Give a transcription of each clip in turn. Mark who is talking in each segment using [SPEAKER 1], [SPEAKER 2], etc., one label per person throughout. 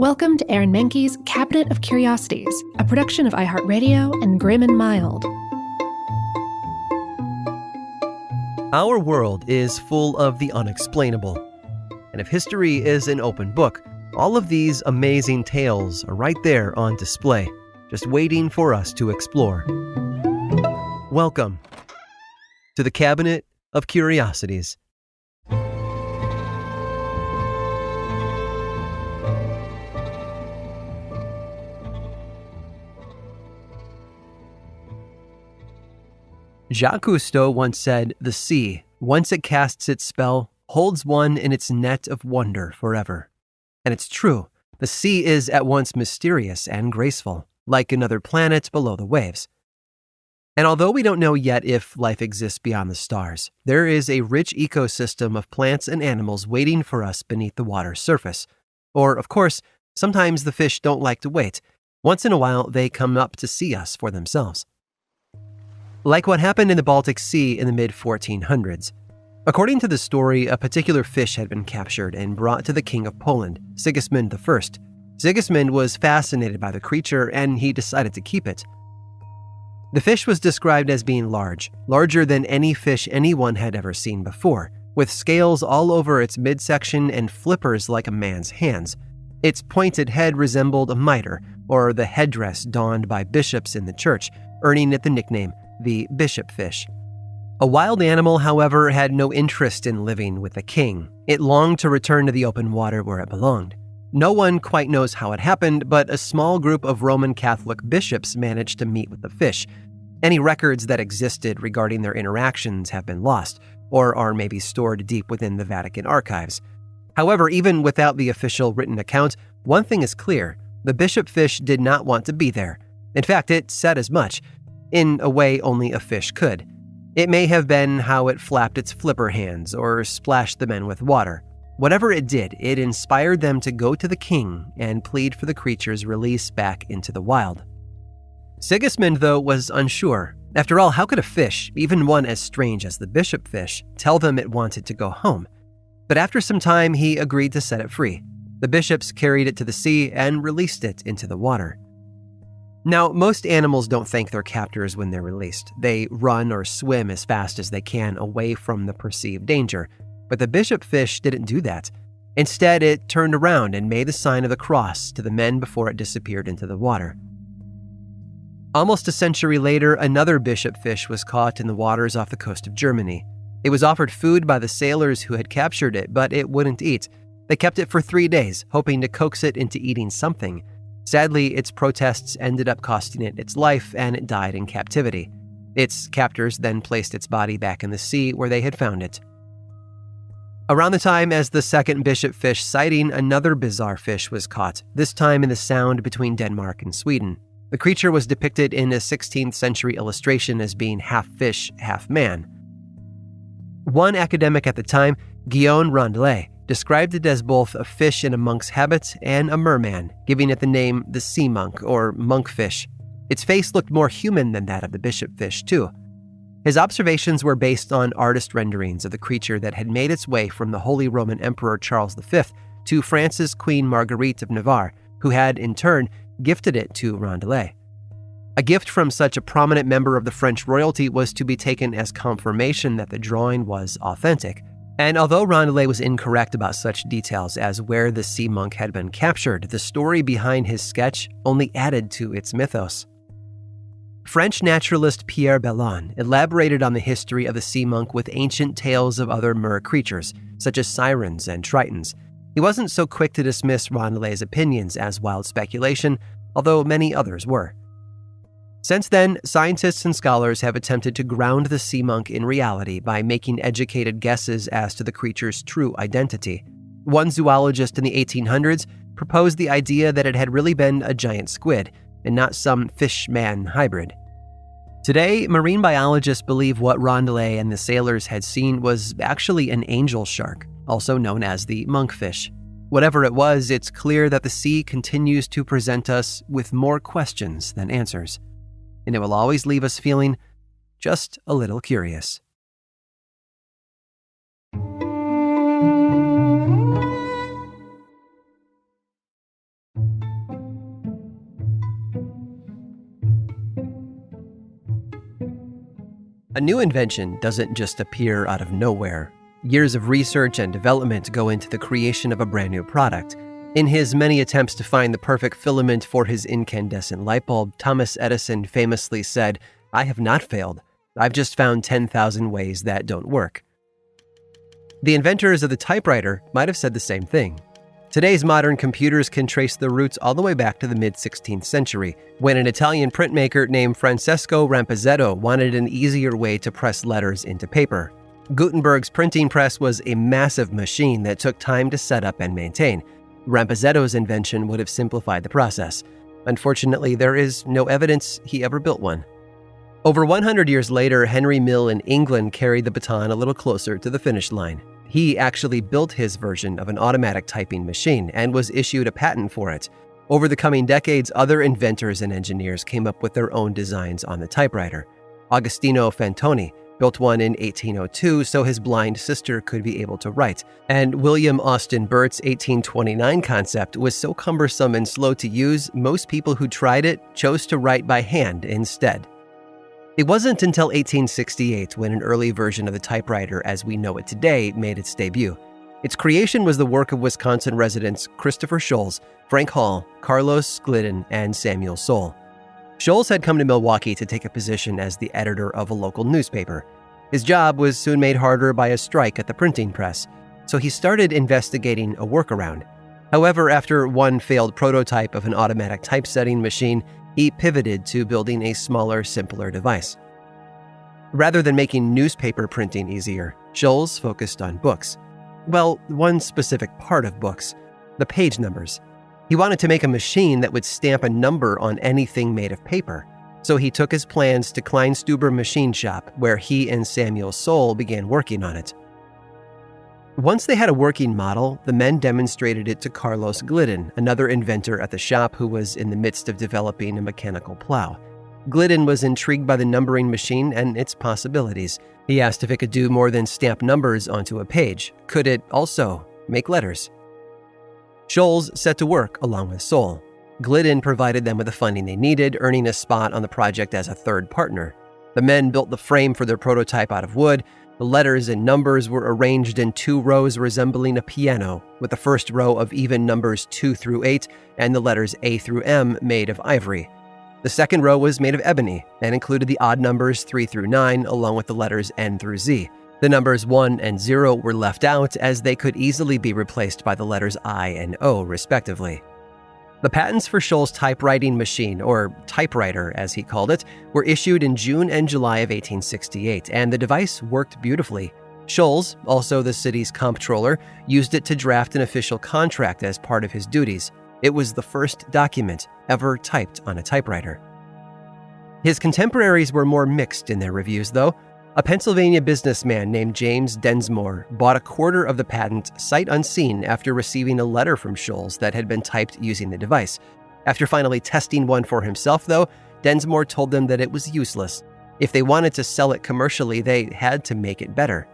[SPEAKER 1] Welcome to Aaron Mahnke's Cabinet of Curiosities, a production of iHeartRadio and Grim and Mild.
[SPEAKER 2] Our world is full of the unexplainable. And if history is an open book, all of these amazing tales are right there on display, just waiting for us to explore. Welcome to the Cabinet of Curiosities. Jacques Cousteau once said, "The sea, once it casts its spell, holds one in its net of wonder forever." And it's true. The sea is at once mysterious and graceful, like another planet below the waves. And although we don't know yet if life exists beyond the stars, there is a rich ecosystem of plants and animals waiting for us beneath the water's surface. Or, of course, sometimes the fish don't like to wait. Once in a while, they come up to see us for themselves. Like what happened in the Baltic Sea in the mid-1400s. According to the story, a particular fish had been captured and brought to the King of Poland, Sigismund I. Sigismund was fascinated by the creature and he decided to keep it. The fish was described as being large, larger than any fish anyone had ever seen before, with scales all over its midsection and flippers like a man's hands. Its pointed head resembled a mitre, or the headdress donned by bishops in the church, earning it the nickname the bishop fish. A wild animal, however, had no interest in living with the king. It longed to return to the open water where it belonged. No one quite knows how it happened, but a small group of Roman Catholic bishops managed to meet with the fish. Any records that existed regarding their interactions have been lost, or are maybe stored deep within the Vatican archives. However, even without the official written account, one thing is clear: the bishop fish did not want to be there. In fact, it said as much. In a way only a fish could. It may have been how it flapped its flipper hands or splashed the men with water. Whatever it did, it inspired them to go to the king and plead for the creature's release back into the wild. Sigismund, though, was unsure. After all, how could a fish, even one as strange as the bishop fish, tell them it wanted to go home? But after some time, he agreed to set it free. The bishops carried it to the sea and released it into the water. Now, most animals don't thank their captors when they're released. They run or swim as fast as they can away from the perceived danger. But the bishop fish didn't do that. Instead, it turned around and made the sign of the cross to the men before it disappeared into the water. Almost a century later, another bishop fish was caught in the waters off the coast of Germany. It was offered food by the sailors who had captured it, but it wouldn't eat. They kept it for 3 days, hoping to coax it into eating something. Sadly, its protests ended up costing it its life, and it died in captivity. Its captors then placed its body back in the sea where they had found it. Around the time as the second bishop fish sighting, another bizarre fish was caught, this time in the Sound between Denmark and Sweden. The creature was depicted in a 16th century illustration as being half fish, half man. One academic at the time, Guillaume Rondelet, described it as both a fish in a monk's habit and a merman, giving it the name the sea monk or monkfish. Its face looked more human than that of the bishop fish, too. His observations were based on artist renderings of the creature that had made its way from the Holy Roman Emperor Charles V to France's Queen Marguerite of Navarre, who had, in turn, gifted it to Rondelet. A gift from such a prominent member of the French royalty was to be taken as confirmation that the drawing was authentic. And although Rondelet was incorrect about such details as where the sea monk had been captured, the story behind his sketch only added to its mythos. French naturalist Pierre Bellon elaborated on the history of the sea monk with ancient tales of other mer creatures, such as sirens and tritons. He wasn't so quick to dismiss Rondelet's opinions as wild speculation, although many others were. Since then, scientists and scholars have attempted to ground the sea monk in reality by making educated guesses as to the creature's true identity. One zoologist in the 1800s proposed the idea that it had really been a giant squid, and not some fish-man hybrid. Today, marine biologists believe what Rondelet and the sailors had seen was actually an angel shark, also known as the monkfish. Whatever it was, it's clear that the sea continues to present us with more questions than answers. And it will always leave us feeling just a little curious.
[SPEAKER 3] From 1
[SPEAKER 2] A new invention doesn't just appear out of nowhere. Years of research and development go into the creation of a brand new product. In his many attempts to find the perfect filament for his incandescent light bulb, Thomas Edison famously said, "I have not failed. I've just found 10,000 ways that don't work." The inventors of the typewriter might have said the same thing. Today's modern computers can trace their roots all the way back to the mid-16th century, when an Italian printmaker named Francesco Ramposetto wanted an easier way to press letters into paper. Gutenberg's printing press was a massive machine that took time to set up and maintain. Ramposetto's invention would have simplified the process. Unfortunately, there is no evidence he ever built one. Over 100 years later, Henry Mill in England carried the baton a little closer to the finish line. He actually built his version of an automatic typing machine and was issued a patent for it. Over the coming decades, other inventors and engineers came up with their own designs on the typewriter. Agostino Fantoni built one in 1802 so his blind sister could be able to write, and William Austin Burt's 1829 concept was so cumbersome and slow to use, most people who tried it chose to write by hand instead. It wasn't until 1868 when an early version of the typewriter as we know it today made its debut. Its creation was the work of Wisconsin residents Christopher Sholes, Frank Hall, Carlos Glidden, and Samuel Soule. Sholes had come to Milwaukee to take a position as the editor of a local newspaper. His job was soon made harder by a strike at the printing press, so he started investigating a workaround. However, after one failed prototype of an automatic typesetting machine, he pivoted to building a smaller, simpler device. Rather than making newspaper printing easier, Sholes focused on books. Well, one specific part of books, the page numbers. He wanted to make a machine that would stamp a number on anything made of paper, so he took his plans to Kleinstuber Machine Shop, where he and Samuel Soule began working on it. Once they had a working model, the men demonstrated it to Carlos Glidden, another inventor at the shop who was in the midst of developing a mechanical plow. Glidden was intrigued by the numbering machine and its possibilities. He asked if it could do more than stamp numbers onto a page. Could it also make letters? Sholes set to work along with Soule. Glidden provided them with the funding they needed, earning a spot on the project as a third partner. The men built the frame for their prototype out of wood. The letters and numbers were arranged in 2 rows resembling a piano, with the first row of even numbers 2 through 8 and the letters A through M made of ivory. The second row was made of ebony and included the odd numbers 3 through 9 along with the letters N through Z. The numbers 1 and 0 were left out as they could easily be replaced by the letters I and O, respectively. The patents for Sholes' typewriting machine, or typewriter as he called it, were issued in June and July of 1868, and the device worked beautifully. Sholes, also the city's comptroller, used it to draft an official contract as part of his duties. It was the first document ever typed on a typewriter. His contemporaries were more mixed in their reviews, though. A Pennsylvania businessman named James Densmore bought a quarter of the patent sight unseen after receiving a letter from Sholes that had been typed using the device. After finally testing one for himself, though, Densmore told them that it was useless. If they wanted to sell it commercially, they had to make it better.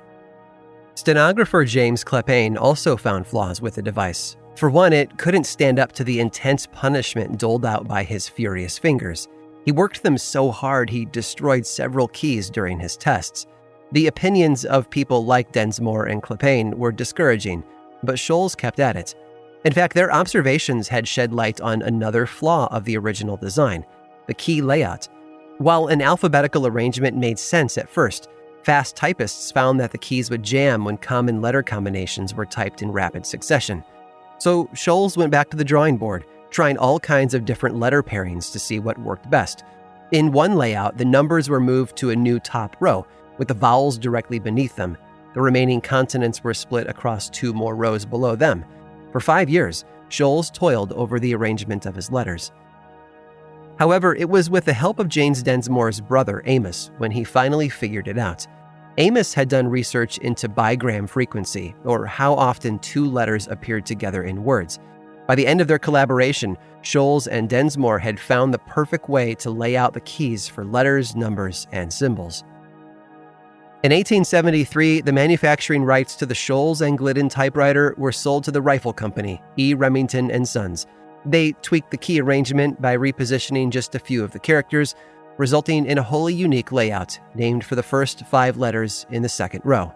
[SPEAKER 2] Stenographer James Clepane also found flaws with the device. For one, it couldn't stand up to the intense punishment doled out by his furious fingers. He worked them so hard he destroyed several keys during his tests. The opinions of people like Densmore and Clepane were discouraging, but Sholes kept at it. In fact, their observations had shed light on another flaw of the original design, the key layout. While an alphabetical arrangement made sense at first, fast typists found that the keys would jam when common letter combinations were typed in rapid succession. So Sholes went back to the drawing board, trying all kinds of different letter pairings to see what worked best. In one layout, the numbers were moved to a new top row, with the vowels directly beneath them. The remaining consonants were split across 2 more rows below them. For 5 years, Sholes toiled over the arrangement of his letters. However, it was with the help of James Densmore's brother, Amos, when he finally figured it out. Amos had done research into bigram frequency, or how often 2 letters appeared together in words. By the end of their collaboration, Sholes and Densmore had found the perfect way to lay out the keys for letters, numbers, and symbols. In 1873, the manufacturing rights to the Sholes and Glidden typewriter were sold to the Rifle Company, E. Remington and Sons. They tweaked the key arrangement by repositioning just a few of the characters. resulting in a wholly unique layout named for the first 5 letters in the second row: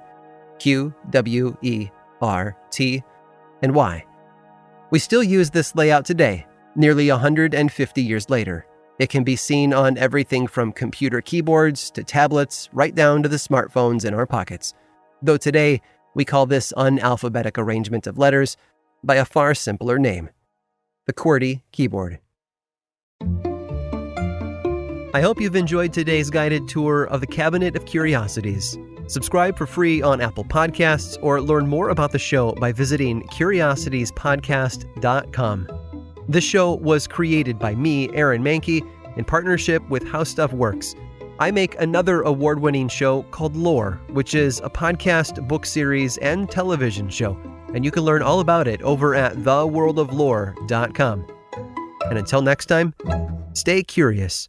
[SPEAKER 2] Q, W, E, R, T, and Y. We still use this layout today, nearly 150 years later. It can be seen on everything from computer keyboards to tablets, right down to the smartphones in our pockets. Though today, we call this unalphabetic arrangement of letters by a far simpler name: the QWERTY keyboard. I hope you've enjoyed today's guided tour of the Cabinet of Curiosities. Subscribe for free on Apple Podcasts or learn more about the show by visiting curiositiespodcast.com. This show was created by me, Aaron Mahnke, in partnership with How Stuff Works. I make another award-winning show called Lore, which is a podcast, book series, and television show, and you can learn all about it over at theworldoflore.com. And until next time, stay curious.